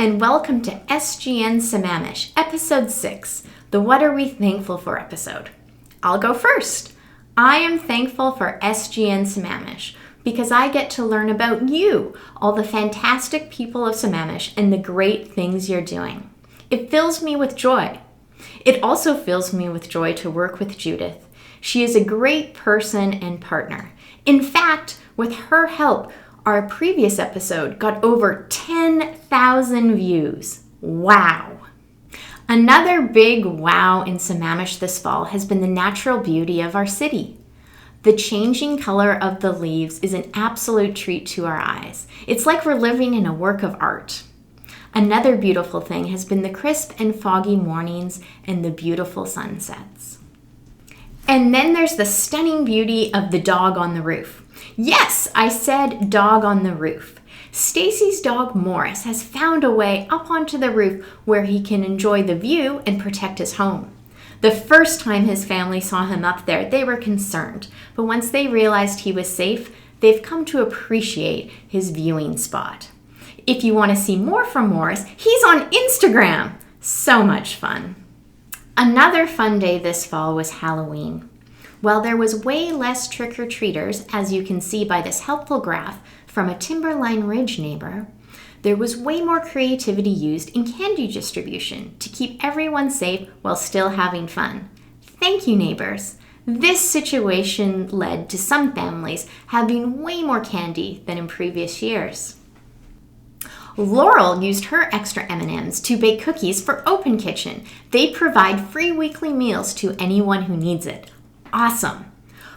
and welcome to SGN Sammamish, Episode 6, the What Are We Thankful For episode. I'll go first. I am thankful for SGN Sammamish because I get to learn about you, all the fantastic people of Sammamish, and the great things you're doing. It fills me with joy. It also fills me with joy to work with Judith. She is a great person and partner. In fact, with her help, our previous episode got over 10,000 views. Wow! Another big wow in Sammamish this fall has been the natural beauty of our city. The changing color of the leaves is an absolute treat to our eyes. It's like we're living in a work of art. Another beautiful thing has been the crisp and foggy mornings and the beautiful sunsets. And then there's the stunning beauty of the dog on the roof. Yes, I said dog on the roof. Stacy's dog Morris has found a way up onto the roof where he can enjoy the view and protect his home. The first time his family saw him up there, they were concerned, but once they realized he was safe, they've come to appreciate his viewing spot. If you want to see more from Morris, he's on Instagram. So much fun. Another fun day this fall was Halloween. While there was way less trick-or-treaters, as you can see by this helpful graph from a Timberline Ridge neighbor, there was way more creativity used in candy distribution to keep everyone safe while still having fun. Thank you, neighbors. This situation led to some families having way more candy than in previous years. Laurel used her extra M&Ms to bake cookies for Open Kitchen. They provide free weekly meals to anyone who needs it. Awesome.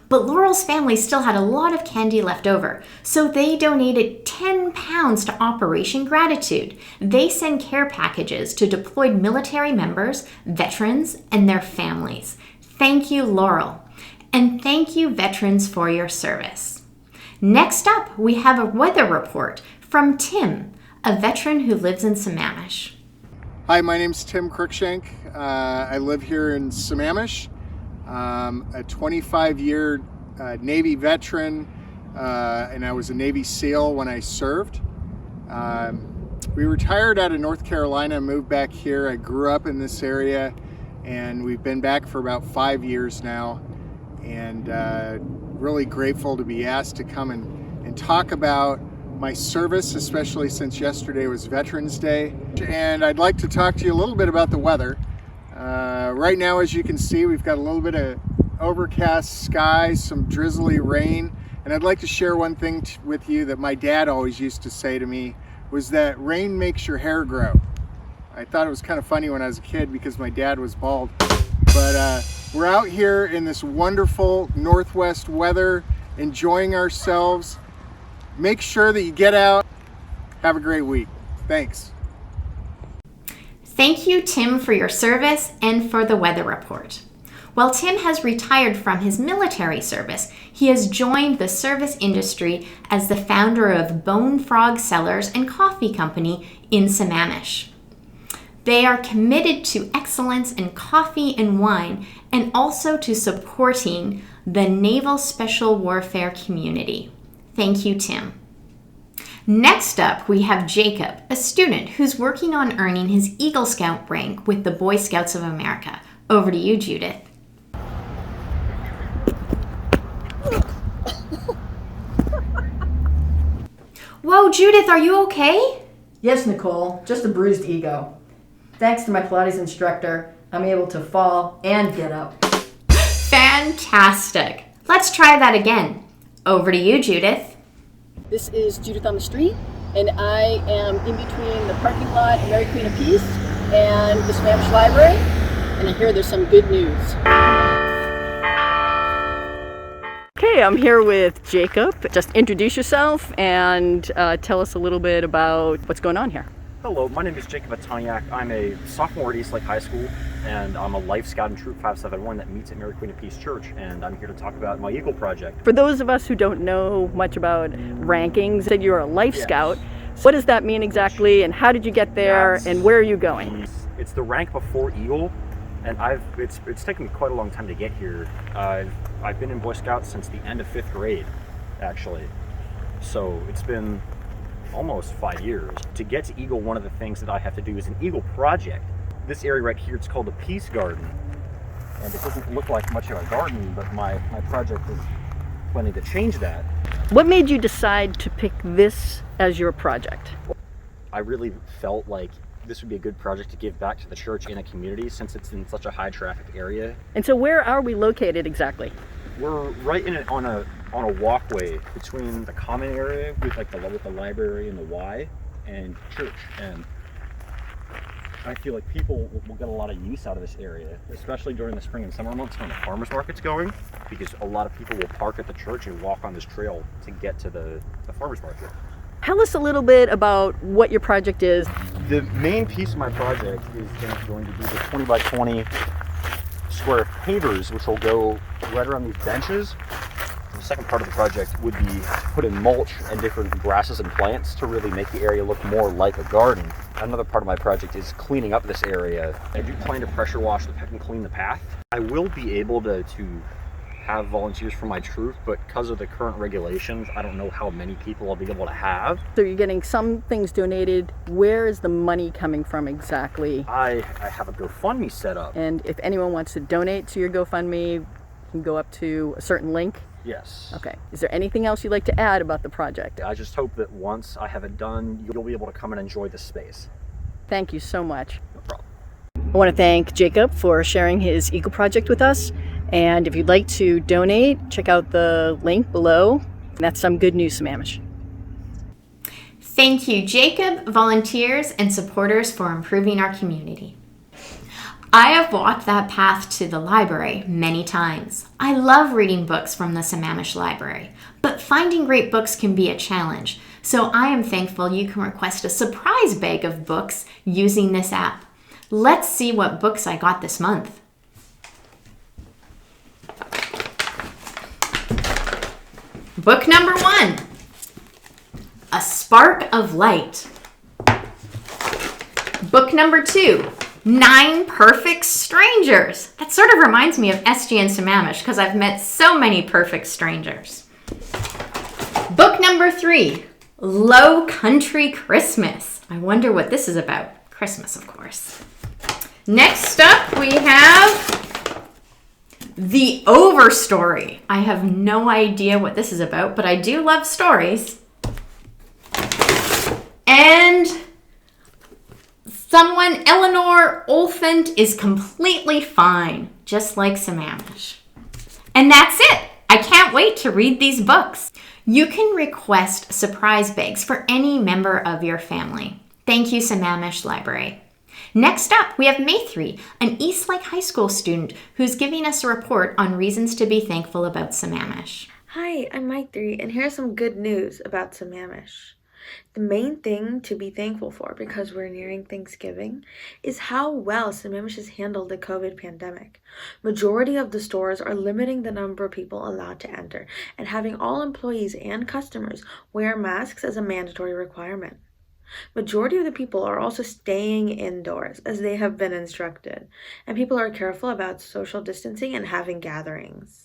But Laurel's family still had a lot of candy left over, so they donated 10 pounds to Operation Gratitude. They send care packages to deployed military members, veterans, and their families. Thank you, Laurel. And thank you, veterans, for your service. Next up, we have a weather report from Tim, a veteran who lives in Sammamish. Hi, my name's Tim Cruikshank. I live here in Sammamish. A 25-year Navy veteran, and I was a Navy SEAL when I served. We retired out of North Carolina, moved back here. I grew up in this area, and we've been back for about 5 years now, and really grateful to be asked to come and talk about my service, especially since yesterday was Veterans Day. And I'd like to talk to you a little bit about the weather. Right now, as you can see, we've got a little bit of overcast skies, some drizzly rain, and I'd like to share one thing with you that my dad always used to say to me, was that rain makes your hair grow. I thought it was kind of funny when I was a kid because my dad was bald. But we're out here in this wonderful northwest weather, enjoying ourselves. Make sure that you get out. Have a great week. Thanks. Thank you, Tim, for your service and for the weather report. While Tim has retired from his military service, he has joined the service industry as the founder of Bone Frog Cellars and Coffee Company in Sammamish. They are committed to excellence in coffee and wine and also to supporting the Naval Special Warfare community. Thank you, Tim. Next up, we have Jacob, a student who's working on earning his Eagle Scout rank with the Boy Scouts of America. Over to you, Judith. Whoa, Judith, are you okay? Yes, Nicole, just a bruised ego. Thanks to my Pilates instructor, I'm able to fall and get up. Fantastic. Let's try that again. Over to you, Judith. This is Judith on the street, and I am in between the parking lot at Mary Queen of Peace and the Sammamish Library, and I hear there's some good news. Okay, I'm here with Jacob. Just introduce yourself and tell us a little bit about what's going on here. Hello, my name is Jacob Atoniak. I'm a sophomore at Eastlake High School, and I'm a Life Scout in Troop 571 that meets at Mary Queen of Peace Church, and I'm here to talk about my Eagle Project. For those of us who don't know much about rankings, said you're a Life Scout. What does that mean exactly, and how did you get there, and where are you going? It's the rank before Eagle, and it's taken me quite a long time to get here. I've been in Boy Scouts since the end of 5th grade, actually. So it's been almost 5 years. To get to Eagle, one of the things that I have to do is an Eagle project. This area right here, it's called the Peace Garden. And it doesn't look like much of a garden, but my project is planning to change that. What made you decide to pick this as your project? I really felt like this would be a good project to give back to the church and the community since it's in such a high traffic area. And so where are we located exactly? We're right in it on a walkway between the common area with the library and the Y and church. And I feel like people will get a lot of use out of this area, especially during the spring and summer months when the farmers market's going, because a lot of people will park at the church and walk on this trail to get to the farmers market. Tell us a little bit about what your project is. The main piece of my project is going to be the 20 by 20 square pavers, which will go right around these benches. The second part of the project would be put in mulch and different grasses and plants to really make the area look more like a garden. Another part of my project is cleaning up this area. I do plan to pressure wash and clean the path. I will be able to have volunteers from my troop, but because of the current regulations, I don't know how many people I'll be able to have. So you're getting some things donated. Where is the money coming from exactly? I have a GoFundMe set up. And if anyone wants to donate to your GoFundMe, you can go up to a certain link? Yes. Okay. Is there anything else you'd like to add about the project? I just hope that once I have it done, you'll be able to come and enjoy this space. Thank you so much. No problem. I want to thank Jacob for sharing his Eagle project with us. And if you'd like to donate, check out the link below. That's some good news, Sammamish. Thank you, Jacob, volunteers, and supporters for improving our community. I have walked that path to the library many times. I love reading books from the Sammamish Library, but finding great books can be a challenge. So I am thankful you can request a surprise bag of books using this app. Let's see what books I got this month. Book number 1, A Spark of Light. Book number 2, 9 Perfect Strangers. That sort of reminds me of SGN Sammamish because I've met so many perfect strangers. Book number 3, Low Country Christmas. I wonder what this is about. Christmas, of course. Next up, we have The Overstory. I have no idea what this is about, but I do love stories. And Eleanor Oliphant is Completely Fine, just like Sammamish. And that's it. I can't wait to read these books. You can request surprise bags for any member of your family. Thank you, Sammamish Library. Next up, we have Maythree, an Eastlake High School student who's giving us a report on reasons to be thankful about Sammamish. Hi, I'm Maythree, and here's some good news about Sammamish. The main thing to be thankful for, because we're nearing Thanksgiving, is how well Sammamish has handled the COVID pandemic. Majority of the stores are limiting the number of people allowed to enter and having all employees and customers wear masks as a mandatory requirement. Majority of the people are also staying indoors as they have been instructed, and people are careful about social distancing and having gatherings.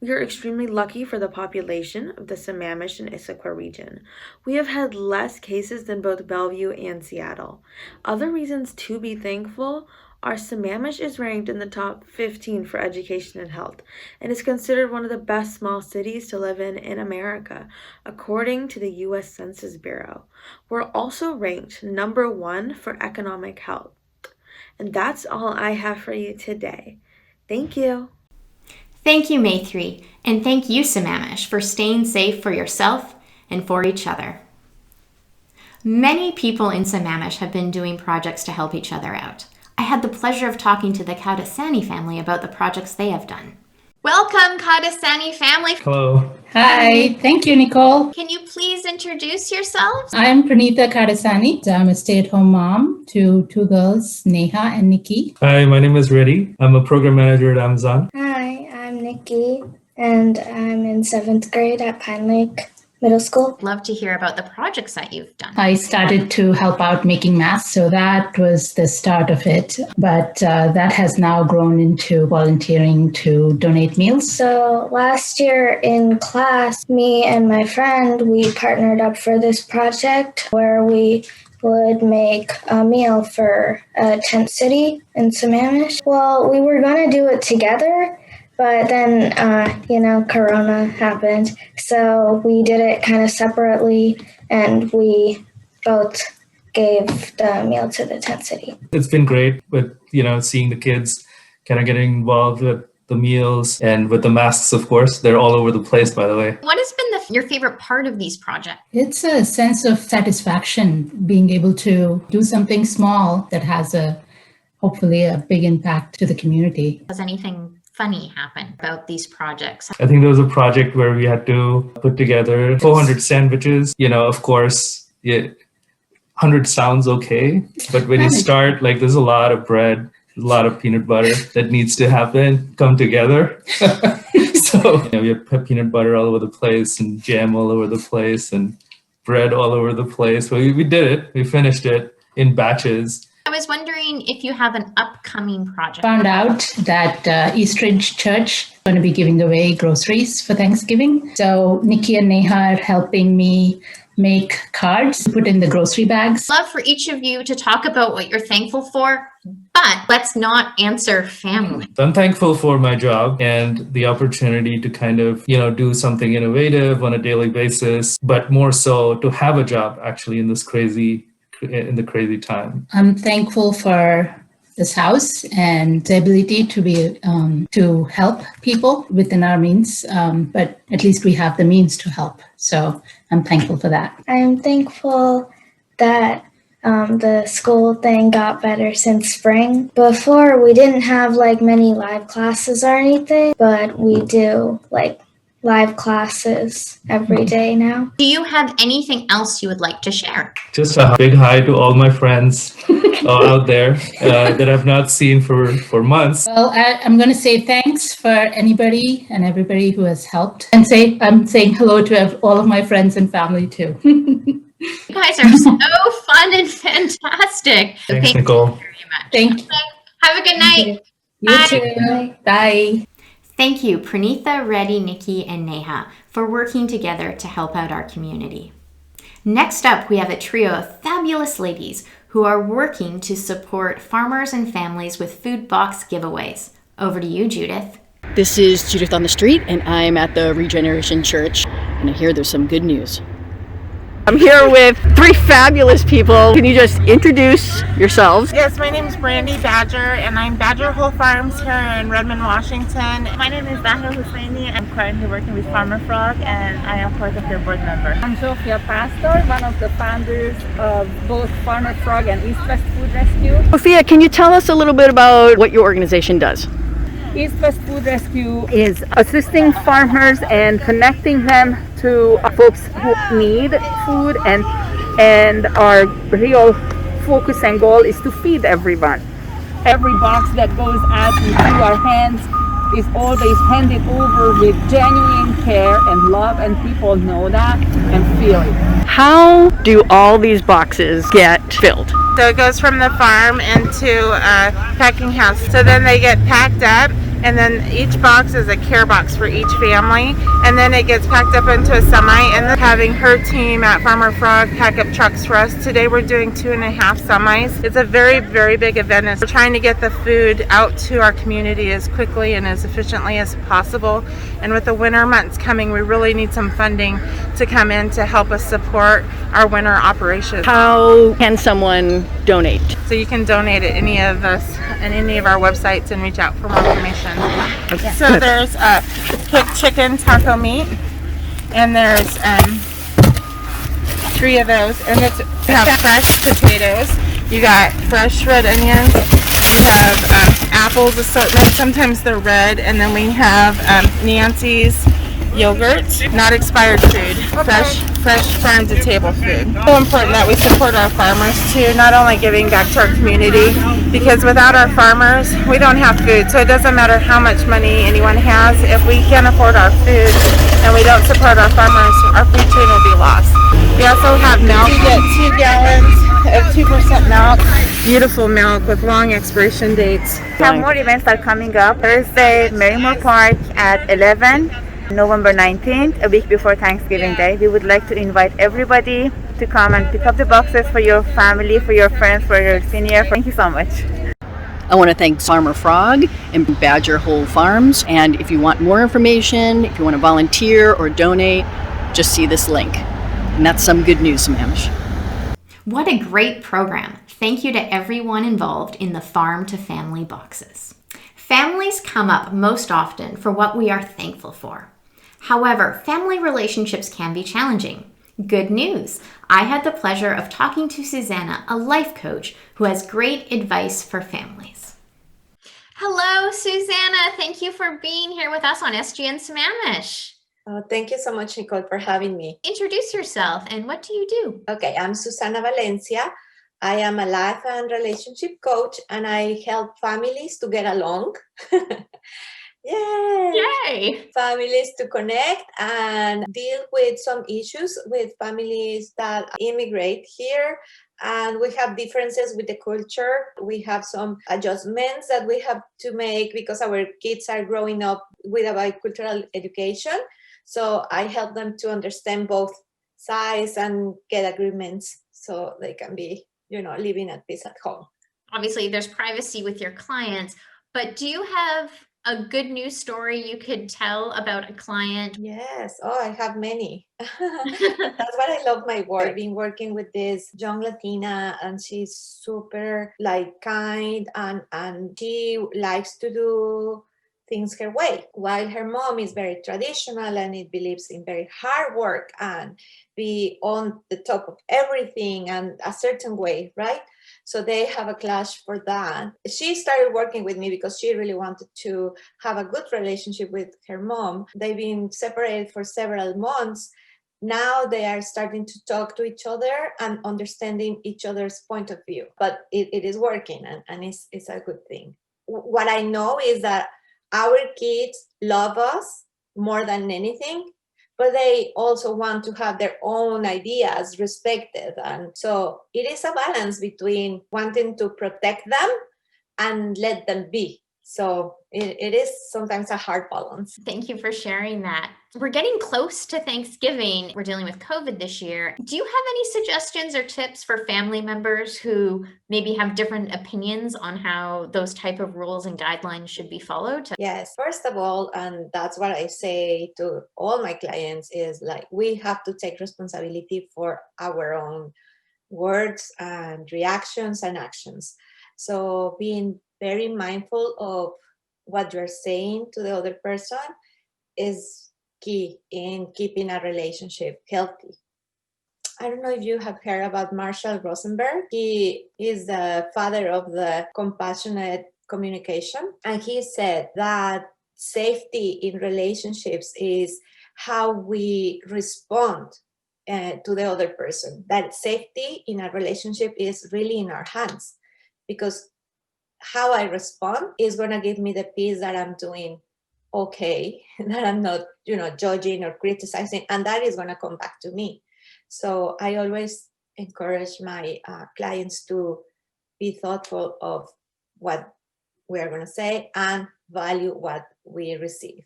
We are extremely lucky for the population of the Sammamish and Issaquah region. We have had less cases than both Bellevue and Seattle. Other reasons to be thankful are Sammamish is ranked in the top 15 for education and health and is considered one of the best small cities to live in America, according to the U.S. Census Bureau. We're also ranked number 1 for economic health. And that's all I have for you today. Thank you. Thank you, Maythree, and thank you, Sammamish, for staying safe for yourself and for each other. Many people in Sammamish have been doing projects to help each other out. I had the pleasure of talking to the Kaudasani family about the projects they have done. Welcome, Kaudasani family. Hello. Hi, thank you, Nicole. Can you please introduce yourselves? I'm Pranitha Kaudasani. I'm a stay-at-home mom to 2 girls, Neha and Nikki. Hi, my name is Reddy. I'm a program manager at Amazon. Hi, I'm Nikki, and I'm in 7th grade at Pine Lake. middle school. Love to hear about the projects that you've done. I started to help out making masks, so that was the start of it. But that has now grown into volunteering to donate meals. So last year in class, me and my friend, we partnered up for this project where we would make a meal for a tent city in Sammamish. Well, we were going to do it together, but then, Corona happened. So we did it kind of separately, and we both gave the meal to the tent city. It's been great with, seeing the kids kind of getting involved with the meals and with the masks, of course. They're all over the place, by the way. What has been your favorite part of these projects? It's a sense of satisfaction being able to do something small that has hopefully a big impact to the community. Has anything funny happen about these projects? I think there was a project where we had to put together 400 sandwiches. Of course, 100 sounds okay, but when you start, there's a lot of bread, a lot of peanut butter that needs to come together. So we had peanut butter all over the place and jam all over the place and bread all over the place. But we did it. We finished it in batches. I was wondering if you have an upcoming project. Found out that Eastridge Church is going to be giving away groceries for Thanksgiving. So Nikki and Neha are helping me make cards to put in the grocery bags. Love for each of you to talk about what you're thankful for, but let's not answer family. I'm thankful for my job and the opportunity to kind of, do something innovative on a daily basis, but more so to have a job actually in the crazy time. I'm thankful for this house and the ability to be to help people within our means, but at least we have the means to help. So I'm thankful for that. I'm thankful that the school thing got better since spring. Before, we didn't have many live classes or anything, but we do live classes every day now. Do you have anything else you would like to share? Just a big hi to all my friends out there that I've not seen for months. Well, I'm going to say thanks for anybody and everybody who has helped, and I'm saying hello to all of my friends and family too. You guys are so fun and fantastic. Thanks, Nicole. Very much. Thank you. Have a good night. You Bye. too. Bye. Thank you, Pranitha, Reddy, Nikki, and Neha, for working together to help out our community. Next up, we have a trio of fabulous ladies who are working to support farmers and families with food box giveaways. Over to you, Judith. This is Judith on the Street, and I'm at the Regeneration Church, and I hear there's some good news. I'm here with three fabulous people. Can you just introduce yourselves? Yes, my name is Brandy Badger, and I'm Badger Whole Farms here in Redmond, Washington. My name is Zahra Husseini. I'm currently working with Farmer Frog, and I am part of their board member. I'm Sophia Pastor, one of the founders of both Farmer Frog and East West Food Rescue. Sophia, can you tell us a little bit about what your organization does? East West Food Rescue is assisting farmers and connecting them to folks who need food, and our real focus and goal is to feed everyone. Every box that goes out through our hands is always handed over with genuine care and love, and people know that and feel it. How do all these boxes get filled? So it goes from the farm into a packing house. So then they get packed up, and then each box is a care box for each family, and then it gets packed up into a semi, and then having her team at Farmer Frog pack up trucks for us. Today we're doing 2.5 semis. It's a very, very big event. We're trying to get the food out to our community as quickly and as efficiently as possible, and with the winter months coming, we really need some funding to come in to help us support our winter operations. How can someone donate? So you can donate at any of us and any of our websites and reach out for more information. So there's cooked chicken taco meat, and there's 3 of those, and you have fresh potatoes, you got fresh red onions, we have apples assortment, sometimes they're red, and then we have Nancy's yogurt, not expired food, fresh farm to table food. So important that we support our farmers too, not only giving back to our community, because without our farmers, we don't have food. So it doesn't matter how much money anyone has. If we can't afford our food and we don't support our farmers, our food chain will be lost. We also have milk. We get 2 gallons of 2% milk. Beautiful milk with long expiration dates. We have more events that are coming up. Thursday, Merrimore Park at 11, November 19th, a week before Thanksgiving Day. We would like to invite everybody to come and pick up the boxes for your family, for your friends, for your senior. Thank you so much. I want to thank Farmer Frog and Badger Hole Farms. And if you want more information, if you want to volunteer or donate, just see this link. And that's some good news, Sammamish. What a great program. Thank you to everyone involved in the Farm to Family boxes. Families come up most often for what we are thankful for. However, family relationships can be challenging. Good news! I had the pleasure of talking to Susanna, a life coach who has great advice for families. Hello, Susanna. Thank you for being here with us on SGN Sammamish. Thank you so much, Nicole, for having me. Introduce yourself and what do you do? Okay, I'm Susana Valencia. I am a life and relationship coach and I help families to get along. Yay! Yay! Families to connect and deal with some issues with families that immigrate here. And we have differences with the culture. We have some adjustments that we have to make because our kids are growing up with a bicultural education. So I help them to understand both sides and get agreements so they can be, living at peace at home. Obviously, there's privacy with your clients, but do you have a good news story you could tell about a client? Yes. Oh, I have many. That's what I love my work. I've been working with this young Latina and she's super kind and she likes to do things her way, while her mom is very traditional and it believes in very hard work and be on the top of everything and a certain way, right? So they have a clash for that. She started working with me because she really wanted to have a good relationship with her mom. They've been separated for several months. Now they are starting to talk to each other and understanding each other's point of view. But it is working and it's a good thing. What I know is that our kids love us more than anything, but they also want to have their own ideas respected. And so it is a balance between wanting to protect them and let them be. So it is sometimes a hard balance. Thank you for sharing that. We're getting close to Thanksgiving. We're dealing with COVID this year. Do you have any suggestions or tips for family members who maybe have different opinions on how those type of rules and guidelines should be followed? Yes, first of all, and that's what I say to all my clients, is we have to take responsibility for our own words and reactions and actions. So being very mindful of what you're saying to the other person is key in keeping a relationship healthy. I don't know if you have heard about Marshall Rosenberg. He is the father of the compassionate communication. And he said that safety in relationships is how we respond to the other person. That safety in a relationship is really in our hands, because how I respond is going to give me the peace that I'm doing okay, that I'm not, judging or criticizing, and that is going to come back to me. So I always encourage my clients to be thoughtful of what we are going to say and value what we receive.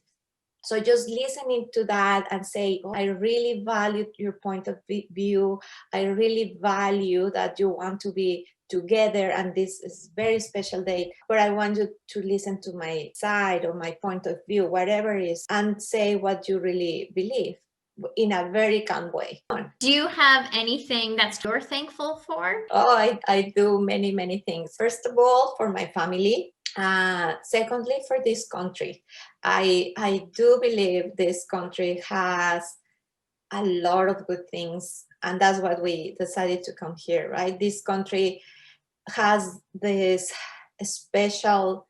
So just listening to that and say, oh, I really value your point of view. I really value that you want to be together and this is a very special day, but I want you to listen to my side or my point of view, whatever it is, and say what you really believe in a very calm way. Do you have anything that's you're thankful for? Oh, I do many, many things. First of all, for my family. Secondly, for this country. I do believe this country has a lot of good things, and that's what we decided to come here, right? This country has this special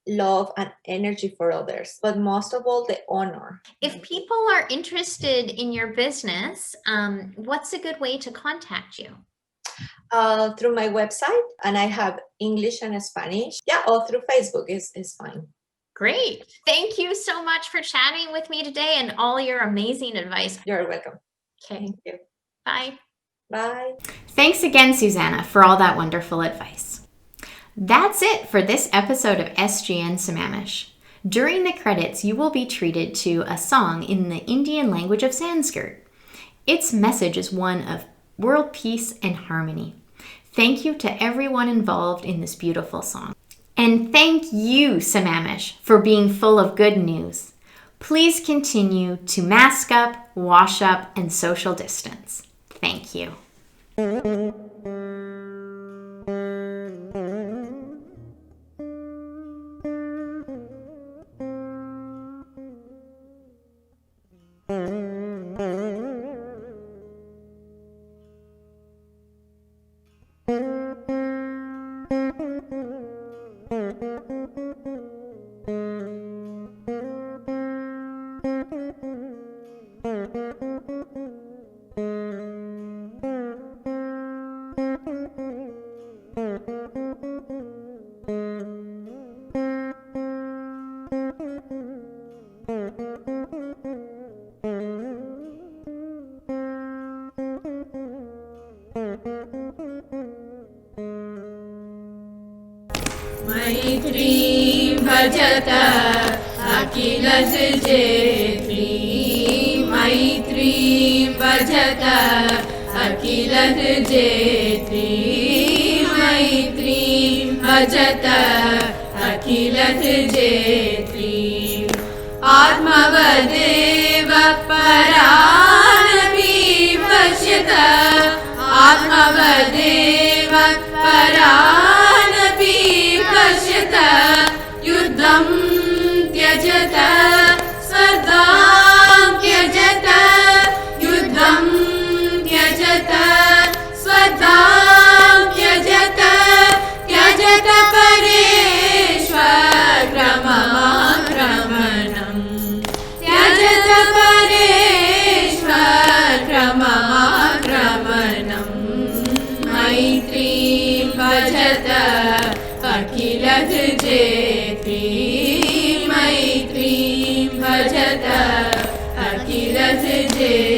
love and energy for others, but most of all, the honor. If people are interested in your business, what's a good way to contact you? Through my website, and I have English and Spanish. Yeah, or through Facebook is fine. Great. Thank you so much for chatting with me today and all your amazing advice. You're welcome. Okay. Thank you. Bye. Bye. Thanks again, Susanna, for all that wonderful advice. That's it for this episode of SGN Sammamish. During the credits, you will be treated to a song in the Indian language of Sanskrit. Its message is one of world peace and harmony. Thank you to everyone involved in this beautiful song. And thank you, Sammamish, for being full of good news. Please continue to mask up, wash up, and social distance. Thank you. मैत्री भजत अखिलस जेत्री मैत्री भजत अखिलस जेत्री मैत्री भजत अखिलस जेत्री आत्मवदेव परानपि पश्यत आत्मवदेव परानपि पश्यत युद्धं त्यजत स्पर्धां त्यजत युद्धं त्यजत स्पर्धां त्यजत त्यजत परेष्वक्रममाक्रमणम् त्यजत परेष्वक्रममाक्रमणम् मैत्रीं भजत अखिलस जेत्री मैत्रीं भजत अखिलस जेत्री